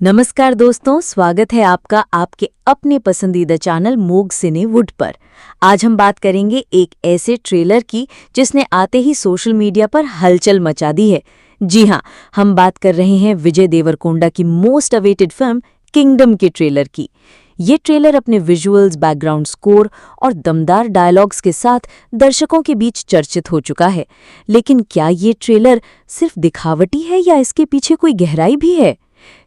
नमस्कार दोस्तों, स्वागत है आपका आपके अपने पसंदीदा चैनल मोग सिने वुड पर। आज हम बात करेंगे एक ऐसे ट्रेलर की जिसने आते ही सोशल मीडिया पर हलचल मचा दी है। जी हाँ, हम बात कर रहे हैं विजय देवरकोंडा की मोस्ट अवेटेड फिल्म किंगडम के ट्रेलर की। ये ट्रेलर अपने विजुअल्स, बैकग्राउंड स्कोर और दमदार डायलॉग्स के साथ दर्शकों के बीच चर्चित हो चुका है। लेकिन क्या ये ट्रेलर सिर्फ दिखावटी है या इसके पीछे कोई गहराई भी है?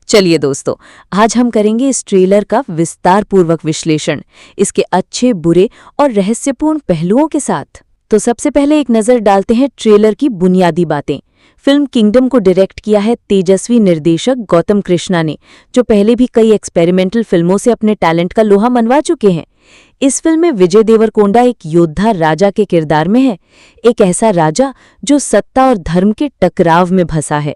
चलिए दोस्तों, आज हम करेंगे इस ट्रेलर का विस्तारपूर्वक विश्लेषण, इसके अच्छे, बुरे और रहस्यपूर्ण पहलुओं के साथ। तो सबसे पहले एक नज़र डालते हैं ट्रेलर की बुनियादी बातें। फिल्म किंगडम को डायरेक्ट किया है तेजस्वी निर्देशक गौतम कृष्णा ने, जो पहले भी कई एक्सपेरिमेंटल फिल्मों से अपने टैलेंट का लोहा मनवा चुके हैं। इस फिल्म में विजय देवरकोंडा एक योद्धा राजा के किरदार में है, एक ऐसा राजा जो सत्ता और धर्म के टकराव में फंसा है।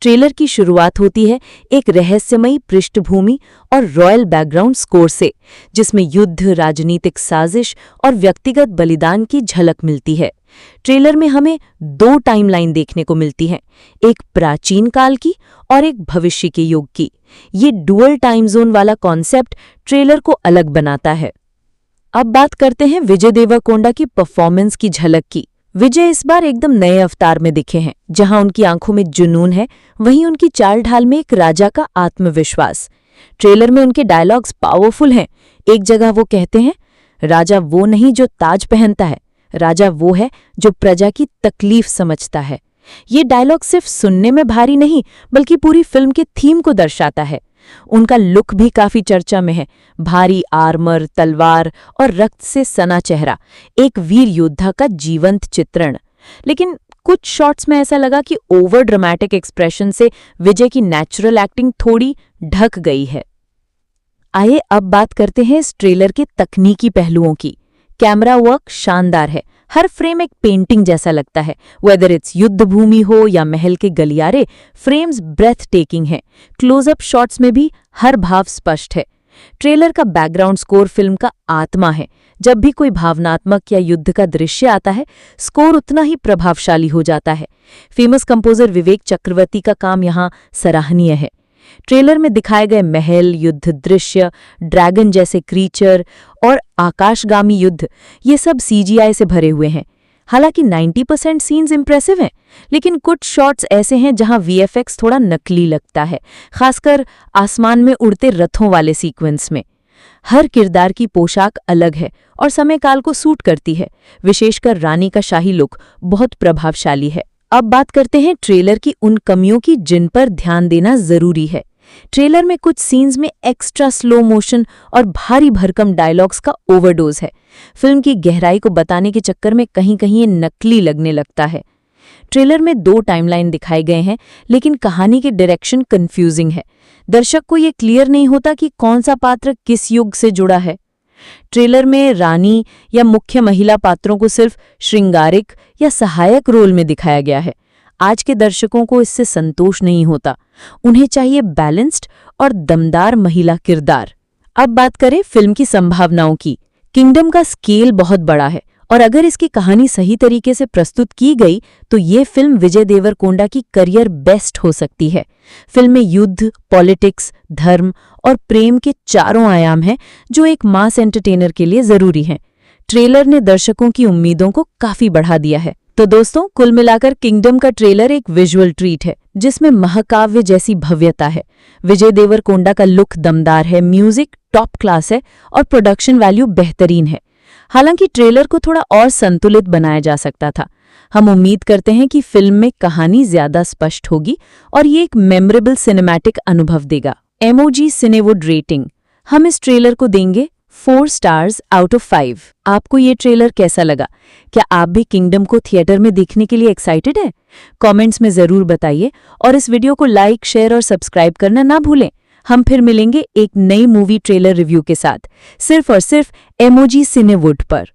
ट्रेलर की शुरुआत होती है एक रहस्यमयी पृष्ठभूमि और रॉयल बैकग्राउंड स्कोर से, जिसमें युद्ध, राजनीतिक साजिश और व्यक्तिगत बलिदान की झलक मिलती है। ट्रेलर में हमें दो टाइमलाइन देखने को मिलती हैं, एक प्राचीन काल की और एक भविष्य के युग की। ये डुअल टाइम जोन वाला कॉन्सेप्ट ट्रेलर को अलग बनाता है। अब बात करते हैं विजय देवरकोंडा की परफॉर्मेंस की झलक की। विजय इस बार एकदम नए अवतार में दिखे हैं। जहां उनकी आंखों में जुनून है, वहीं उनकी चाल ढाल में एक राजा का आत्मविश्वास। ट्रेलर में उनके डायलॉग्स पावरफुल हैं। एक जगह वो कहते हैं, राजा वो नहीं जो ताज पहनता है, राजा वो है जो प्रजा की तकलीफ समझता है। ये डायलॉग सिर्फ सुनने में भारी नहीं, बल्कि पूरी फिल्म के थीम को दर्शाता है। उनका लुक भी काफी चर्चा में है। भारी आर्मर, तलवार और रक्त से सना चेहरा, एक वीर योद्धा का जीवंत चित्रण। लेकिन कुछ शॉट्स में ऐसा लगा कि ओवर ड्रामेटिक एक्सप्रेशन से विजय की नेचुरल एक्टिंग थोड़ी ढक गई है। आइए अब बात करते हैं इस ट्रेलर के तकनीकी पहलुओं की। कैमरा वर्क शानदार है। हर फ्रेम एक पेंटिंग जैसा लगता है। वेदर इट्स युद्ध भूमि हो या महल के गलियारे, फ्रेम्स ब्रेथ टेकिंग है। क्लोजअप शॉट्स में भी हर भाव स्पष्ट है। ट्रेलर का बैकग्राउंड स्कोर फिल्म का आत्मा है। जब भी कोई भावनात्मक या युद्ध का दृश्य आता है, स्कोर उतना ही प्रभावशाली हो जाता है। फेमस कंपोजर विवेक चक्रवर्ती का काम यहाँ सराहनीय है। ट्रेलर में दिखाए गए महल, युद्ध दृश्य, ड्रैगन जैसे क्रीचर और आकाशगामी युद्ध, ये सब सीजीआई से भरे हुए हैं। हालांकि 90% सीन्स इंप्रेसिव हैं, लेकिन कुछ शॉट्स ऐसे हैं जहां वीएफएक्स थोड़ा नकली लगता है, खासकर आसमान में उड़ते रथों वाले सीक्वेंस में। हर किरदार की पोशाक अलग है और समय काल को सूट करती है। विशेषकर रानी का शाही लुक बहुत प्रभावशाली है। अब बात करते हैं ट्रेलर की उन कमियों की जिन पर ध्यान देना जरूरी है। ट्रेलर में कुछ सीन्स में एक्स्ट्रा स्लो मोशन और भारी भरकम डायलॉग्स का ओवरडोज है। फिल्म की गहराई को बताने के चक्कर में कहीं कहीं ये नकली लगने लगता है। ट्रेलर में दो टाइमलाइन दिखाए गए हैं, लेकिन कहानी की डायरेक्शन कंफ्यूजिंग है। दर्शक को ये क्लियर नहीं होता कि कौन सा पात्र किस युग से जुड़ा है। ट्रेलर में रानी या मुख्य महिला पात्रों को सिर्फ श्रृंगारिक या सहायक रोल में दिखाया गया है। आज के दर्शकों को इससे संतोष नहीं होता। उन्हें चाहिए बैलेंस्ड और दमदार महिला किरदार। अब बात करें फिल्म की संभावनाओं की। किंगडम का स्केल बहुत बड़ा है और अगर इसकी कहानी सही तरीके से प्रस्तुत की गई तो ये फिल्म विजय देवरकोंडा की करियर बेस्ट हो सकती है। फिल्म में युद्ध, पॉलिटिक्स, धर्म और प्रेम के चारों आयाम हैं, जो एक मास एंटरटेनर के लिए जरूरी हैं। ट्रेलर ने दर्शकों की उम्मीदों को काफी बढ़ा दिया है। तो दोस्तों, कुल मिलाकर किंगडम का ट्रेलर एक विजुअल ट्रीट है, जिसमें महाकाव्य जैसी भव्यता है। विजय देवरकोंडा का लुक दमदार है, म्यूजिक टॉप क्लास है और प्रोडक्शन वैल्यू बेहतरीन है। हालांकि ट्रेलर को थोड़ा और संतुलित बनाया जा सकता था। हम उम्मीद करते हैं कि फिल्म में कहानी ज्यादा स्पष्ट होगी और ये एक मेमोरेबल सिनेमैटिक अनुभव देगा। एमओजी सिनेवुड रेटिंग, हम इस ट्रेलर को देंगे 4 स्टार्स आउट ऑफ 5। आपको ये ट्रेलर कैसा लगा? क्या आप भी किंगडम को थिएटर में देखने के लिए एक्साइटेड हैं? कमेंट्स में जरूर बताइए और इस वीडियो को लाइक, शेयर और सब्सक्राइब करना ना भूलें। हम फिर मिलेंगे एक नई मूवी ट्रेलर रिव्यू के साथ, सिर्फ और सिर्फ एमओजी सिनेवुड पर।